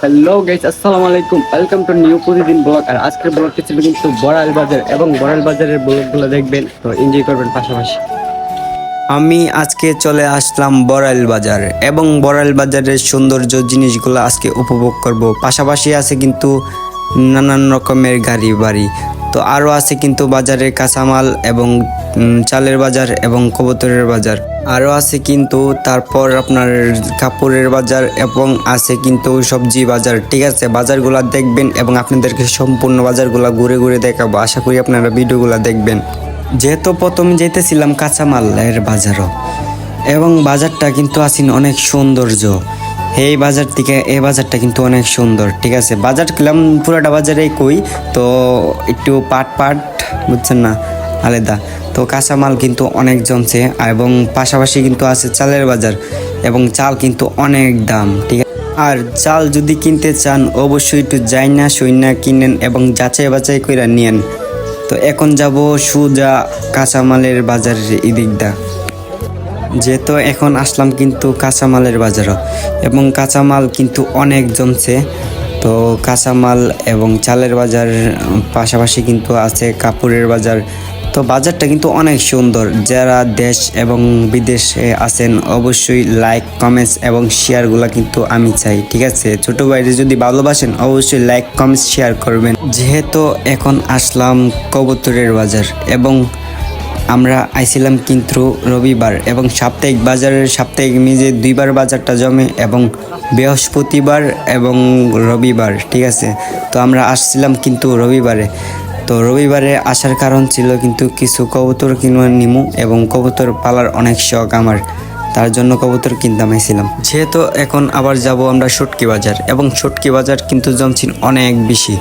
Hello guys, আসসালামু আলাইকুম। Welcome to new প্রতিদিন ব্লগ। আর আজকের ব্লগটি ছিল কিন্তু বড়াইল বাজার, এবং বড়াইল বাজারের ব্লগগুলো দেখবেন, তো এনজয় করবেন পাশাপাশি। আমি আজকে চলে আসলাম বড়াইল বাজার এবং বড়াইল বাজারের সৌন্দর্য জিনিসগুলো আজকে উপভোগ করব। পাশাপাশি আছে কিন্তু নানান রকমের গাড়ি বাড়ি, তো আরও আছে কিন্তু বাজারের কাঁচামাল এবং চালের বাজার এবং কবুতরের বাজার, আরও আছে কিন্তু তারপর আপনার কাপড়ের বাজার এবং আছে কিন্তু সবজি বাজার। ঠিক আছে, বাজারগুলো দেখবেন এবং আপনাদেরকে সম্পূর্ণ বাজারগুলো ঘুরে ঘুরে দেখাবো। আশা করি আপনারা ভিডিওগুলো দেখবেন। যেহেতু প্রথমে যেতেছিলাম কাঁচামালের বাজারও, এবং বাজারটা কিন্তু আছেন অনেক সৌন্দর্য। এই বাজার থেকে এই বাজারটা কিন্তু অনেক সুন্দর। ঠিক আছে, বাজার কিলাম পুরাটা বাজারেই কই, তো একটু পাট পাট বুঝছেন না, আলাদা। তো কাঁচামাল কিন্তু অনেক জমছে, এবং পাশাপাশি কিন্তু আছে চালের বাজার, এবং চাল কিন্তু অনেক দাম। ঠিক আছে, আর চাল যদি কিনতে চান অবশ্যই একটু যাই না সইনা কিনেন এবং যাচাই বাছাই করে নিয়েন। তো এখন যাব সুজা কাঁচামালের বাজারের এদিকটা, যেহেতু এখন আসলাম কিন্তু কাঁচামালের বাজারও, এবং কাঁচামাল কিন্তু অনেক জমছে। তো কাঁচামাল এবং চালের বাজার পাশাপাশি কিন্তু আছে কাপড়ের বাজার। তো বাজারটা কিন্তু অনেক সুন্দর। যারা দেশ এবং বিদেশে আছেন অবশ্যই লাইক কমেন্টস এবং শেয়ারগুলো কিন্তু আমি চাই। ঠিক আছে, ছোটো ভাইরে যদি ভালোবাসেন অবশ্যই লাইক কমেন্টস শেয়ার করবেন। যেহেতু এখন আসলাম কবুতরের বাজার, এবং আমরা আইছিলাম কিন্তু রবিবার, এবং সাপ্তাহিক মিজে দুইবার বাজারটা জমে, এবং বৃহস্পতিবার এবং রবিবার। ঠিক আছে, তো আমরা আসছিলাম কিন্তু রবিবারে। তো রবিবারে আসার কারণ ছিল কিন্তু কিছু কবুতর কিনে নিমু, এবং কবুতর পালার অনেক শখ আমার, তার জন্য কবুতর কিনতাম আইছিলাম। যেহেতু এখন আবার যাব আমরা শুটকি বাজার, এবং শুটকি বাজার কিন্তু জমছিল অনেক বেশি,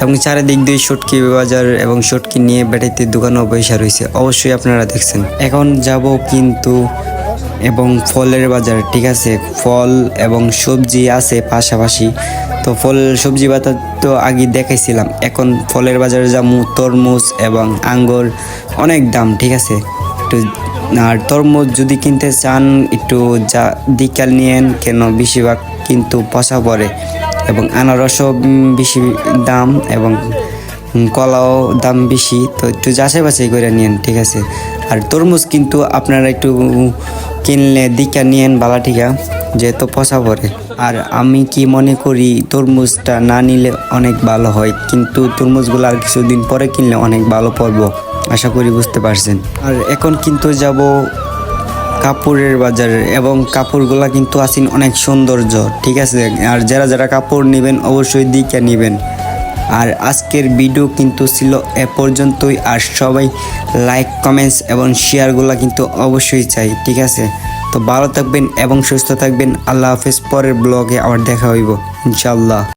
এবং চারিদিক দিয়ে শুটকি বাজার এবং শুটকি নিয়ে বেটাইতে দোকানও বৈশা রয়েছে, অবশ্যই আপনারা দেখছেন। এখন যাব কিন্তু এবং ফলের বাজার। ঠিক আছে, ফল এবং সবজি আছে পাশাপাশি। তো ফল সবজি বাজার তো আগে দেখাইছিলাম, এখন ফলের বাজারে যাবো। তরমুজ এবং আঙ্গুর অনেক দাম। ঠিক আছে, একটু আর তরমুজ যদি কিনতে চান একটু যা দিকাল নিয়েন, কেন বেশিরভাগ কিন্তু পচা পড়ে, এবং আনারসও বেশি দাম, এবং কলাও দাম বেশি, তো একটু যাচাই বাছাই করে নিয়েন। ঠিক আছে, আর তরমুজ কিন্তু আপনারা একটু কিনলে দিকা নিয়েন বালাটিকা, যেহেতু পচা পড়ে। আর আমি কি মনে করি তরমুজটা না নিলে অনেক ভালো হয়, কিন্তু তরমুজগুলো আর কিছুদিন পরে কিনলে অনেক ভালো পড়বো, আশা করি বুঝতে পারছেন। আর এখন কিন্তু যাব কাপড়ের বাজারে, এবং কাপড়গুলা কিন্তু আছেন অনেক সৌন্দর্য। ঠিক আছে, আর যারা যারা কাপড় নেবেন অবশ্যই দিকে নেবেন। আর আজকের ভিডিও কিন্তু ছিল এ পর্যন্তই। আর সবাই লাইক কমেন্টস এবং শেয়ারগুলো কিন্তু অবশ্যই চাই। ঠিক আছে, তো ভালো থাকবেন এবং সুস্থ থাকবেন। আল্লাহ হাফেজ। পরের ব্লগে আবার দেখা হইব ইনশাল্লাহ।